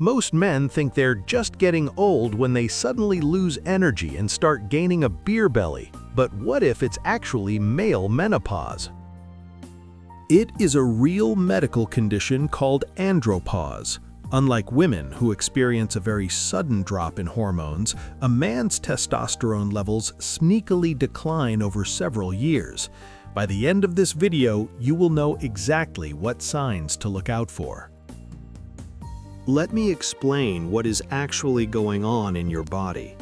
Most men think they're just getting old when they suddenly lose energy and start gaining a beer belly. But what if it's actually male menopause? It is a real medical condition called andropause. Unlike women who experience a very sudden drop in hormones, a man's testosterone levels sneakily decline over several years. By the end of this video, you will know exactly what signs to look out for. Let me explain what is actually going on in your body.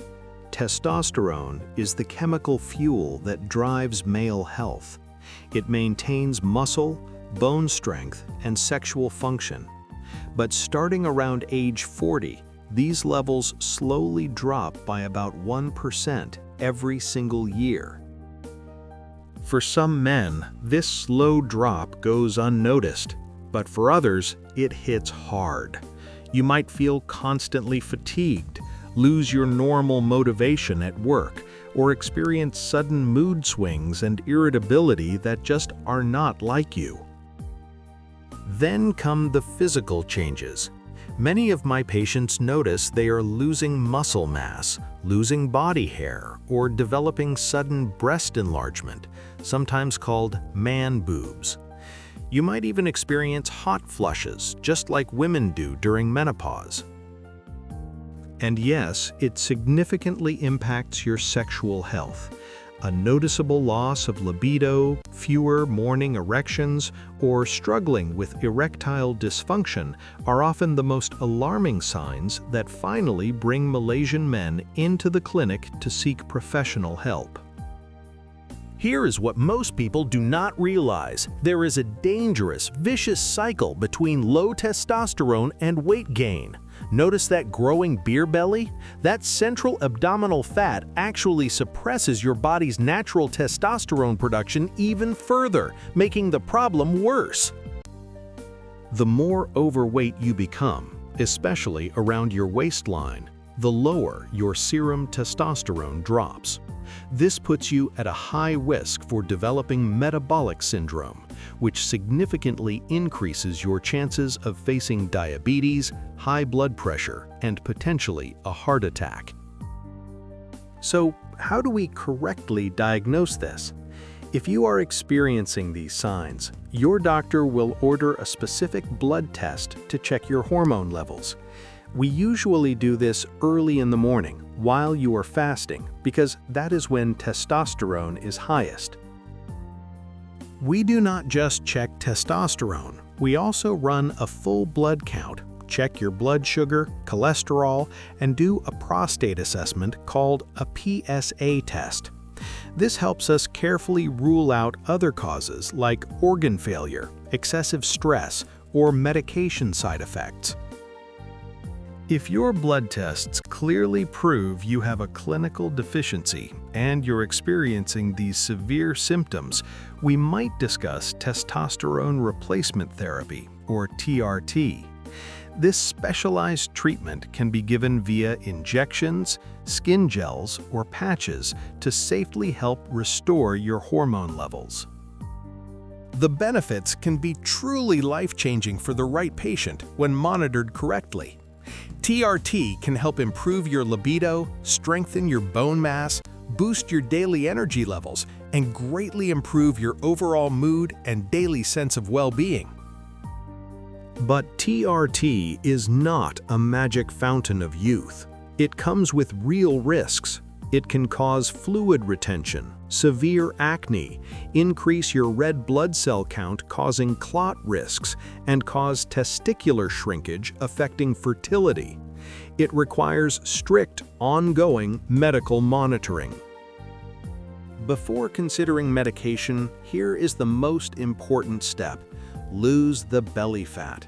Testosterone is the chemical fuel that drives male health. It maintains muscle, bone strength, and sexual function. But starting around age 40, these levels slowly drop by about 1% every single year. For some men, this slow drop goes unnoticed, but for others, it hits hard. You might feel constantly fatigued, lose your normal motivation at work, or experience sudden mood swings and irritability that just are not like you. Then come the physical changes. Many of my patients notice they are losing muscle mass, losing body hair, or developing sudden breast enlargement, sometimes called man boobs. You might even experience hot flushes, just like women do during menopause. And yes, it significantly impacts your sexual health. A noticeable loss of libido, fewer morning erections, or struggling with erectile dysfunction are often the most alarming signs that finally bring Malaysian men into the clinic to seek professional help. Here is what most people do not realize. There is a dangerous, vicious cycle between low testosterone and weight gain. Notice that growing beer belly? That central abdominal fat actually suppresses your body's natural testosterone production even further, making the problem worse. The more overweight you become, especially around your waistline, the lower your serum testosterone drops. This puts you at a high risk for developing metabolic syndrome, which significantly increases your chances of facing diabetes, high blood pressure, and potentially a heart attack. So, how do we correctly diagnose this? If you are experiencing these signs, your doctor will order a specific blood test to check your hormone levels. We usually do this early in the morning, while you are fasting, because that is when testosterone is highest. We do not just check testosterone, we also run a full blood count, check your blood sugar, cholesterol, and do a prostate assessment called a PSA test. This helps us carefully rule out other causes like organ failure, excessive stress, or medication side effects. If your blood tests clearly prove you have a clinical deficiency and you're experiencing these severe symptoms, we might discuss testosterone replacement therapy, or TRT. This specialized treatment can be given via injections, skin gels, or patches to safely help restore your hormone levels. The benefits can be truly life-changing for the right patient when monitored correctly. TRT can help improve your libido, strengthen your bone mass, boost your daily energy levels, and greatly improve your overall mood and daily sense of well-being. But TRT is not a magic fountain of youth. It comes with real risks. It can cause fluid retention, severe acne, increase your red blood cell count causing clot risks, and cause testicular shrinkage affecting fertility. It requires strict, ongoing medical monitoring. Before considering medication, here is the most important step: lose the belly fat.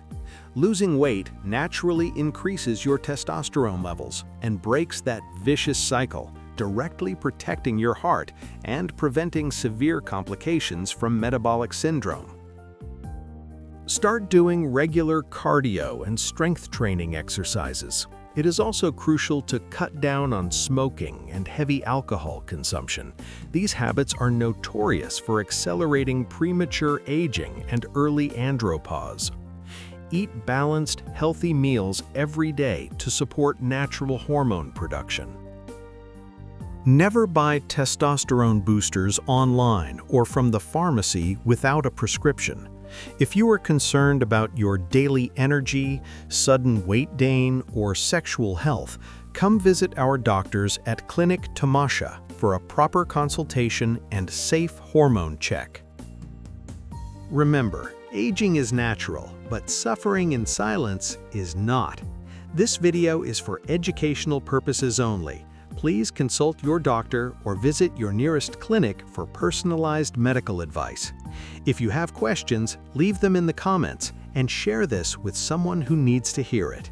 Losing weight naturally increases your testosterone levels and breaks that vicious cycle, directly protecting your heart and preventing severe complications from metabolic syndrome. Start doing regular cardio and strength training exercises. It is also crucial to cut down on smoking and heavy alcohol consumption. These habits are notorious for accelerating premature aging and early andropause. eat balanced, healthy meals every day to support natural hormone production. Never buy testosterone boosters online or from the pharmacy without a prescription. If you are concerned about your daily energy, sudden weight gain, or sexual health, come visit our doctors at Klinik Temasya for a proper consultation and safe hormone check. Remember, aging is natural, but suffering in silence is not. This video is for educational purposes only. Please consult your doctor or visit your nearest clinic for personalized medical advice. If you have questions, leave them in the comments and share this with someone who needs to hear it.